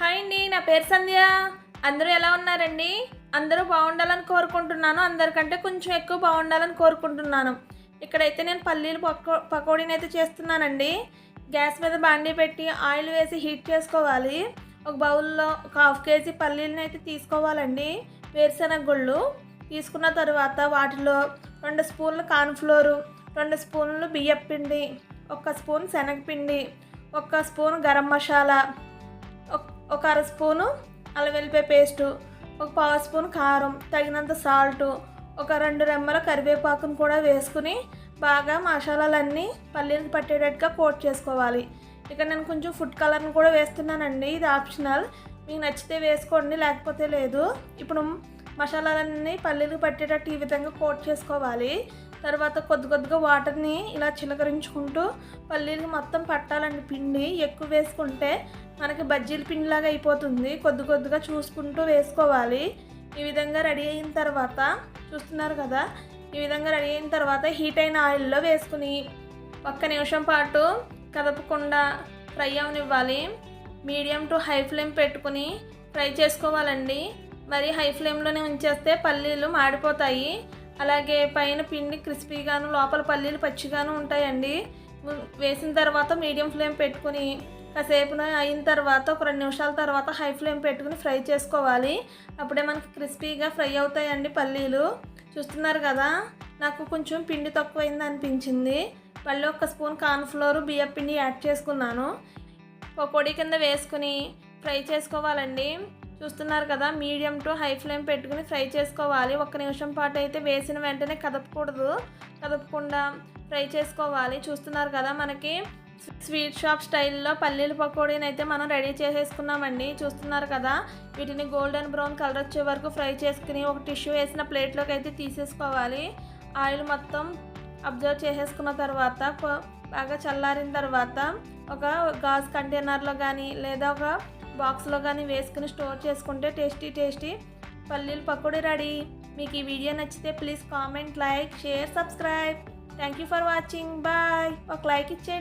Hi అండి, నా పేరు సంధ్య. అందరూ ఎలా ఉన్నారండి? అందరూ బాగుండాలని కోరుకుంటున్నాను. అందరికంటే కొంచెం ఎక్కువ బాగుండాలని కోరుకుంటున్నాను. ఇక్కడైతే నేను పల్లీలు పకోడీని అయితే చేస్తున్నానండి. గ్యాస్ మీద బాండీ పెట్టి ఆయిల్ వేసి హీట్ చేసుకోవాలి. ఒక బౌల్లో ఒక 1/2 కేజీ పల్లీలను అయితే తీసుకోవాలండి. వేరుశెనగ గుళ్ళు తీసుకున్న తర్వాత వాటిలో 2 స్పూన్లు కార్న్ఫ్లోరు, 2 స్పూన్లు బియ్యం పిండి, 1 స్పూన్ శనగపిండి, 1 స్పూన్ గరం మసాలా, ఒక 1/2 స్పూను అల్లం వెల్లిపాయ పేస్టు, 1/4 స్పూన్ కారం, తగినంత సాల్టు, ఒక 2 రెమ్మల కరివేపాకును కూడా వేసుకుని బాగా మసాలాలన్నీ పల్లీలకు పట్టేటట్టుగా కోట్ చేసుకోవాలి. ఇక్కడ నేను కొంచెం ఫుడ్ కలర్ని కూడా వేస్తున్నానండి. ఇది ఆప్షనల్, మీకు నచ్చితే వేసుకోండి, లేకపోతే లేదు. ఇప్పుడు మసాలాలన్నీ పల్లీలకు పట్టేటట్టు ఈ విధంగా కోట్ చేసుకోవాలి. తర్వాత కొద్దిగా వాటర్ని ఇలా చిలకరించుకుంటూ పల్లీలకు మొత్తం పట్టాలండి. పిండి ఎక్కువ వేసుకుంటే మనకి బజ్జీల పిండిలాగా అయిపోతుంది. కొద్దిగా చూసుకుంటూ వేసుకోవాలి. ఈ విధంగా రెడీ అయిన తర్వాత చూస్తున్నారు కదా, ఈ విధంగా రెడీ అయిన తర్వాత హీట్ అయిన ఆయిల్లో వేసుకుని 1 నిమిషం పాటు కదపకుండా ఫ్రై అవనివ్వాలి. మీడియం టు హై ఫ్లేమ్ పెట్టుకుని ఫ్రై చేసుకోవాలండి. మరి హై ఫ్లేమ్లోనే ఉంచేస్తే పల్లీలు మాడిపోతాయి. అలాగే పైన పిండి క్రిస్పీగాను లోపల పల్లీలు పచ్చిగాను ఉంటాయండి. వేసిన తర్వాత మీడియం ఫ్లేమ్ పెట్టుకుని కాసేపు అయిన తర్వాత ఒక 2 నిమిషాల తర్వాత హై ఫ్లేమ్ పెట్టుకుని ఫ్రై చేసుకోవాలి. అప్పుడే మనకి క్రిస్పీగా ఫ్రై అవుతాయండి పల్లీలు. చూస్తున్నారు కదా, నాకు కొంచెం పిండి తక్కువైంది అనిపించింది. మళ్ళీ 1 స్పూన్ కార్న్ఫ్లోర్ బియ్యం పిండి యాడ్ చేసుకున్నాను. పకోడీ కింద వేసుకుని ఫ్రై చేసుకోవాలండి. చూస్తున్నారు కదా, మీడియం టు హై ఫ్లేమ్ పెట్టుకుని ఫ్రై చేసుకోవాలి. 1 నిమిషం పాటు అయితే వేసిన వెంటనే కదపకుండా ఫ్రై చేసుకోవాలి. చూస్తున్నారు కదా, మనకి స్వీట్ షాప్ స్టైల్లో పల్లీల పకోడీని అయితే మనం రెడీ చేసేసుకున్నామండి. చూస్తున్నారు కదా, వీటిని గోల్డెన్ బ్రౌన్ కలర్ వచ్చే వరకు ఫ్రై చేసుకుని ఒక టిష్యూ వేసిన ప్లేట్లోకి అయితే తీసేసుకోవాలి. ఆయిల్ మొత్తం అబ్జర్వ్ చేసేసుకున్న తర్వాత బాగా చల్లారిన తర్వాత ఒక గాజు కంటైనర్లో కానీ లేదా ఒక బాక్స్లో కానీ వేసుకుని స్టోర్ చేసుకుంటే టేస్టీ పల్లీల పకోడీ రెడీ. మీకు ఈ వీడియో నచ్చితే please comment, like, share, subscribe. Thank you for watching. Bye. ఒక లైక్ ఇచ్చేయండి.